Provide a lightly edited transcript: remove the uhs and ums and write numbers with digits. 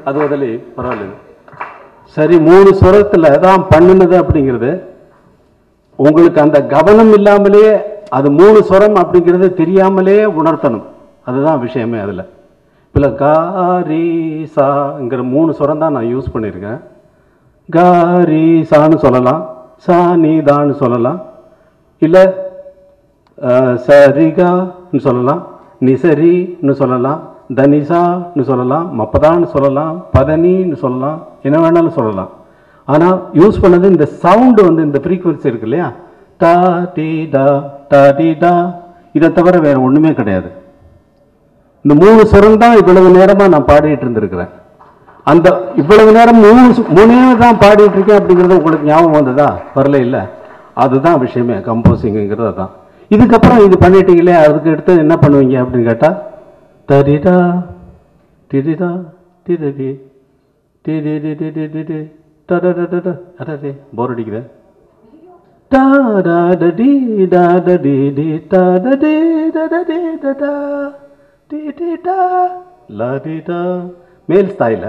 அது முதலே பரவாயில்ல. சரி, 3 ஸ்வரத்துல தான் பண்ணுனது அப்படிங்கிறது உங்களுக்கு அந்த கவனம் இல்லாமலே அது 3 ஸ்வரம் அப்படிங்கிறது தெரியாமலே உணர்த்தணும். அதுதான் விஷயமே. அதில் இப்போ காரி சாங்கிற 3 ஸ்வரம் தான் நான் யூஸ் பண்ணியிருக்கேன். காரி சான்னு சொல்லலாம், சா நீ தான்னு சொல்லலாம், இல்லை சரிகான்னு சொல்லலாம், நிசரின்னு சொல்லலாம், தனிசான்னு சொல்லலாம், மப்பதான்னு சொல்லலாம், பதனின்னு சொல்லலாம், என்ன வேணாலும் சொல்லலாம். ஆனால் யூஸ் பண்ணது இந்த சவுண்டு வந்து இந்த ஃப்ரீக்குவன்சி இருக்கு இல்லையா, டா டி டா டா டி டா, இதை தவிர வேறு ஒன்றுமே கிடையாது. இந்த 3 ஸ்வரம் தான் இவ்வளவு நேரமாக நான் பாடிட்டு இருந்திருக்கிறேன். அந்த இவ்வளவு நேரம் 3 தான் பாடிட்டு இருக்கேன் அப்படிங்கிறது உங்களுக்கு ஞாபகம் வந்ததா? வரல இல்லை? அதுதான் விஷயமே, கம்போசிங்கிறது தான். இதுக்கப்புறம் இது பண்ணிட்டீங்களே, அதுக்கு எடுத்து என்ன பண்ணுவீங்க அப்படின்னு கேட்டால் தரிடா திரிடா திரி டி அடே போர் அடிக்குது. மேல் ஸ்தாயில